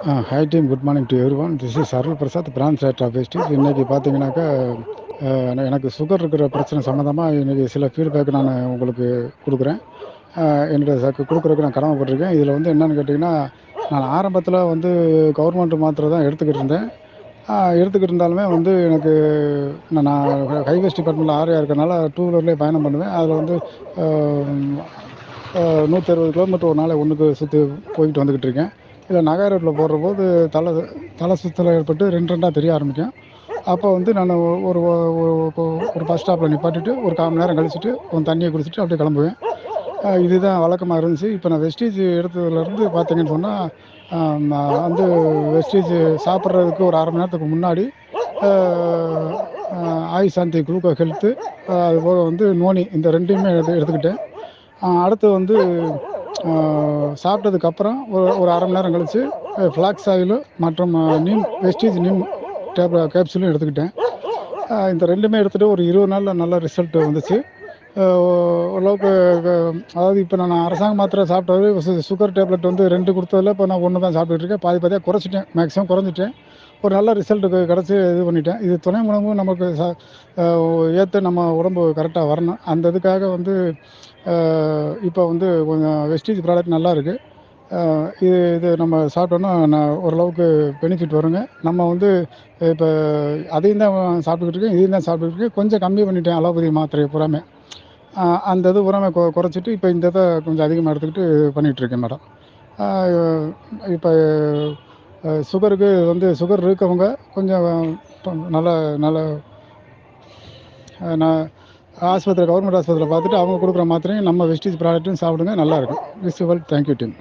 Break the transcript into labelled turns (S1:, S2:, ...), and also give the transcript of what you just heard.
S1: Hi team, good morning to everyone. This is Arul Prasad, branch director of Vestige. இன்றைக்கி பார்த்தீங்கன்னாக்கா எனக்கு sugar இருக்கிற பிரச்சனை சம்மந்தமாக இன்றைக்கி சில ஃபீட்பேக் நான் உங்களுக்கு கொடுக்குறேன். என்னுடைய கொடுக்குறதுக்கு நான் கடமைப்பட்டிருக்கேன். இதில் வந்து என்னென்னு கேட்டிங்கன்னா, நான் ஆரம்பத்தில் வந்து கவர்மெண்ட் மாத்திரை தான் எடுத்துக்கிட்டு இருந்தேன். எடுத்துக்கிட்டு இருந்தாலுமே வந்து எனக்கு நான் ஹைவேஸ் டிபார்ட்மெண்ட்டில் ஆர்ஐயாக இருக்கிறனால டூ வீலர்லேயே பயணம் பண்ணுவேன். அதில் வந்து 160 கிலோமீட்டர் ஒரு நாள் ஒன்றுக்கு சுற்றி போய்கிட்டு வந்துக்கிட்டு இருக்கேன். இல்லை நகை ரோட்டில் போடுற போது தலை சுற்றல் ஏற்பட்டு ரெண்டாக தெரிய ஆரம்பிக்கும். அப்போ வந்து நான் ஒரு ஒரு பஸ் ஸ்டாப்பில் நிப்பாட்டிட்டு ஒரு 1/4 மணி நேரம் கழிச்சுட்டு கொஞ்சம் தண்ணியை குடிச்சிட்டு அப்படியே கிளம்புவேன். இதுதான் வழக்கமாக இருந்துச்சு. இப்போ நான் வெஸ்டீஜ் எடுத்ததுலேருந்து பார்த்தீங்கன்னு சொன்னால் வந்து வெஸ்டீஜ் சாப்பிட்றதுக்கு ஒரு 1/2 மணி நேரத்துக்கு முன்னாடி ஆயுஷ் சாந்தி குளுக்கோ ஹெல்த்து, அதுபோக வந்து நோனி, இந்த ரெண்டையுமே எடுத்துக்கிட்டேன். அடுத்து வந்து சாப்பிட்டதுக்கப்புறம் ஒரு 1/2 மணி நேரம் கழித்து ஃப்ளாக்ஸ் ஆயிலு மற்றும் வெஸ்டீஜ் நீம் கேப்சூலும் எடுத்துக்கிட்டேன். இந்த ரெண்டுமே எடுத்துகிட்டு ஒரு 20 நாளில் நல்ல ரிசல்ட் வந்துச்சு. ஓரளவுக்கு அதாவது இப்போ நான் அரசாங்க மாத்திரை சாப்பிட்டது சுகர் டேப்லெட் வந்து 2 கொடுத்ததில் இப்போ நான் 1 தான் சாப்பிட்டுட்டு இருக்கேன். பாதியாக குறைச்சிட்டேன், மேக்ஸிமம் குறைஞ்சிட்டேன். ஒரு நல்ல ரிசல்ட்டுக்கு கிடச்சி இது பண்ணிட்டேன். இது துணை மூலமும் நமக்கு ஏற்ற நம்ம உடம்பு கரெக்டாக வரணும். அந்த இதுக்காக வந்து இப்போ வந்து கொஞ்சம் வெஸ்டீஜ் ப்ராடக்ட் நல்லா இருக்குது. இது நம்ம சாப்பிட்டோன்னா ஓரளவுக்கு பெனிஃபிட் வருங்க. நம்ம வந்து இப்போ அதையும் தான் சாப்பிட்டுக்கிட்டு இருக்கேன், இதையும் தான் சாப்பிட்டுக்கிட்டு இருக்கேன். கொஞ்சம் கம்மி பண்ணிட்டேன் அலோபதி மாத்திரையை பூராமே. அந்த இது பூராமே குறைச்சிட்டு இப்போ இந்த இதை கொஞ்சம் அதிகமாக எடுத்துக்கிட்டு பண்ணிகிட்ருக்கேன் மேடம். இப்போ சுகருக்கு வந்து சுகர் இருக்கவங்க கொஞ்சம் நல்ல நல்ல நான் கவர்மெண்ட் ஆஸ்பத்திரியில் பார்த்துட்டு அவங்க கொடுக்குற மாத்திரையும் நம்ம வெஸ்டீஜ் ப்ராடக்ட்டும் சாப்பிடுங்க, நல்லாயிருக்கும். Wish you well. Thank you team.